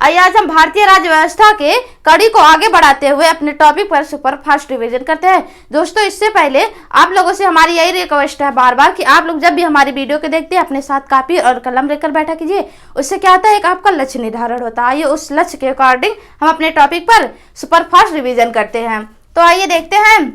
आइए आज हम भारतीय राज्य व्यवस्था के कड़ी को आगे बढ़ाते हुए अपने टॉपिक पर सुपरफास्ट रिवीजन करते हैं। दोस्तों, इससे पहले आप लोगों से हमारी यही रिक्वेस्ट है बार बार कि आप लोग जब भी हमारी वीडियो को देखते हैं अपने साथ कापी और कलम लेकर बैठा कीजिए। उससे क्या होता है, एक आपका लक्ष्य निर्धारण होता है। आइए उस लक्ष्य के अकॉर्डिंग हम अपने टॉपिक पर सुपरफास्ट रिवीजन करते हैं। तो आइए देखते हैं,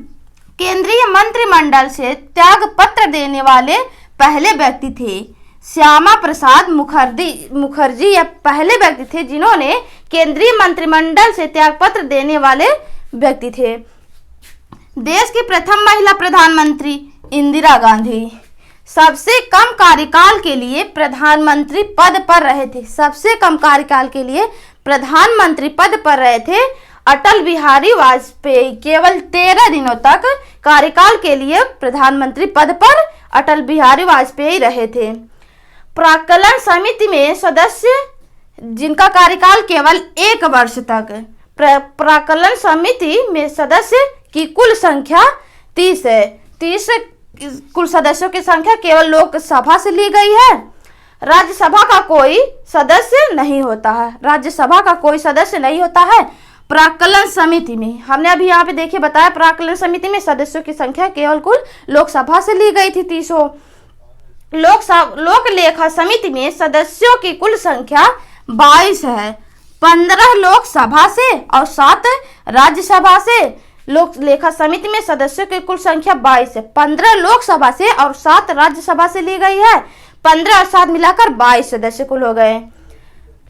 केंद्रीय मंत्रिमंडल से त्याग पत्र देने वाले पहले व्यक्ति थे श्यामा प्रसाद मुखर्जी। यह पहले व्यक्ति थे जिन्होंने केंद्रीय मंत्रिमंडल से त्याग पत्र देने वाले व्यक्ति थे। देश की प्रथम महिला प्रधानमंत्री इंदिरा गांधी सबसे कम कार्यकाल के लिए प्रधानमंत्री पद पर रहे थे। सबसे कम कार्यकाल के लिए प्रधानमंत्री पद पर रहे थे अटल बिहारी वाजपेयी। केवल 13 दिनों तक कार्यकाल के लिए प्रधानमंत्री पद पर अटल बिहारी वाजपेयी रहे थे। प्राक्कलन समिति में सदस्य जिनका कार्यकाल केवल 1 वर्ष तक। प्राक्कलन समिति में सदस्य की कुल संख्या 30 है। 30 कुल सदस्यों की संख्या केवल लोकसभा से ली गई है। राज्यसभा का कोई सदस्य नहीं होता है। राज्यसभा का कोई सदस्य नहीं होता है प्राक्कलन समिति में। हमने अभी यहाँ पे देखिए बताया, प्राक्कलन समिति में सदस्यों की संख्या केवल कुल लोकसभा से ली गई थी 30। लोक लेखा समिति में सदस्यों की कुल संख्या 22 है। 15 लोकसभा से और 7 राज्यसभा से। लोक लेखा समिति में सदस्यों की कुल संख्या 22 है। 15 लोकसभा से और 7 राज्यसभा से ली गई है। 15 और 7 मिलाकर 22 सदस्य कुल हो गए।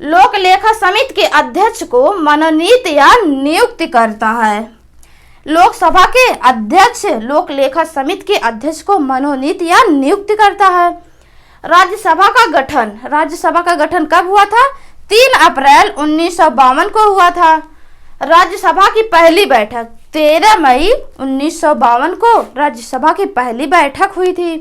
लोक लेखा समिति के अध्यक्ष को मनोनीत या नियुक्त करता है। लोकसभा के अध्यक्ष लोक लेखा समिति के अध्यक्ष को मनोनीत या नियुक्त करता है। राज्यसभा का गठन कब हुआ था? 3 अप्रैल 1952 को हुआ था। राज्यसभा की पहली बैठक 13 मई 1952 को राज्यसभा की पहली बैठक हुई थी।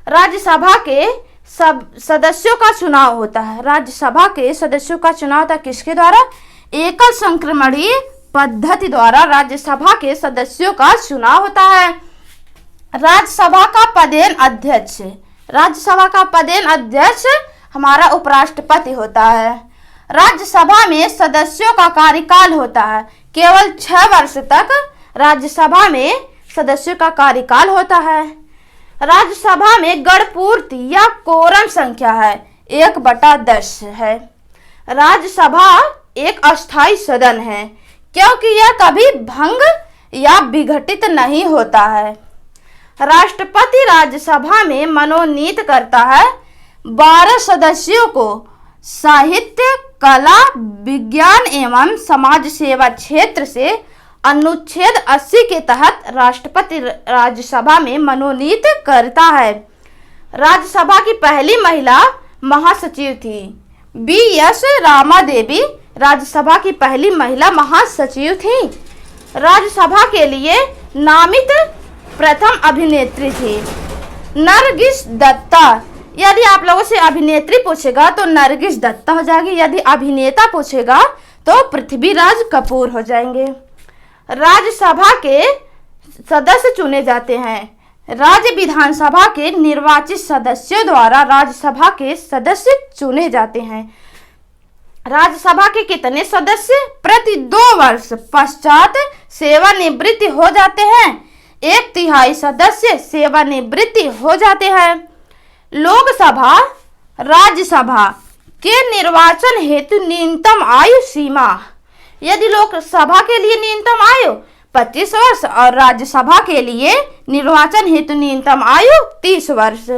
राज्यसभा के सब सदस्यों का चुनाव होता है। राज्यसभा के सदस्यों का चुनाव होता है किसके द्वारा? एकल संक्रमणीय पद्धति द्वारा राज्यसभा के सदस्यों का चुनाव होता है। राज्यसभा का पदेन अध्यक्ष हमारा उपराष्ट्रपति होता है। राज्यसभा में सदस्यों का कार्यकाल होता है केवल 6 वर्ष तक। राज्यसभा में सदस्यों का कार्यकाल होता है। राज्यसभा में गणपूर्ति या कोरम संख्या है 1/10 है। राज्यसभा एक अस्थायी सदन है क्योंकि यह कभी भंग या विघटित नहीं होता है। राष्ट्रपति राज्यसभा में मनोनीत करता है 12 सदस्यों को। साहित्य, कला, विज्ञान एवं समाज सेवा क्षेत्र से अनुच्छेद 80 के तहत राष्ट्रपति राज्यसभा में मनोनीत करता है। राज्यसभा की पहली महिला महासचिव थी B.S. रामा देवी। राज्यसभा की पहली महिला महासचिव थी। राज्यसभा के लिए नामित प्रथम अभिनेत्री थी नरगिस दत्ता। यदि आप लोगों से अभिनेत्री पूछेगा तो नरगिस दत्ता हो जाएगी। यदि अभिनेता पूछेगा तो पृथ्वीराज कपूर हो जाएंगे। राज्यसभा के सदस्य चुने जाते हैं राज्य विधानसभा के निर्वाचित सदस्यों द्वारा। राज्यसभा के सदस्य चुने जाते हैं। राज्यसभा के कितने सदस्य प्रति 2 वर्ष पश्चात सेवानिवृत्ति हो जाते हैं? 1/3 सदस्य सेवानिवृत्ति हो जाते हैं। लोकसभा राज्यसभा के निर्वाचन हेतु न्यूनतम आयु सीमा। यदि लोकसभा के लिए न्यूनतम आयु 25 वर्ष और राज्यसभा के लिए निर्वाचन हेतु न्यूनतम आयु 30 वर्ष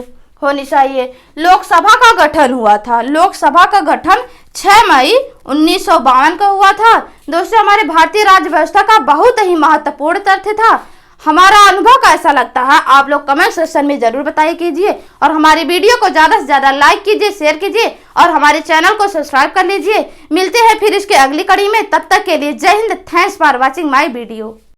होनी चाहिए। लोकसभा का गठन हुआ था। लोकसभा का गठन 6 मई 1952 को हुआ था। दोस्तों, हमारे भारतीय राज्य व्यवस्था का बहुत ही महत्वपूर्ण तथ्य था। हमारा अनुभव कैसा लगता है आप लोग कमेंट सेक्शन में जरूर बताइए कीजिए और हमारी वीडियो को ज़्यादा से ज़्यादा लाइक कीजिए, शेयर कीजिए और हमारे चैनल को सब्सक्राइब कर लीजिए। मिलते हैं फिर इसके अगली कड़ी में। तब तक के लिए जय Hind. Thanks for watching my video.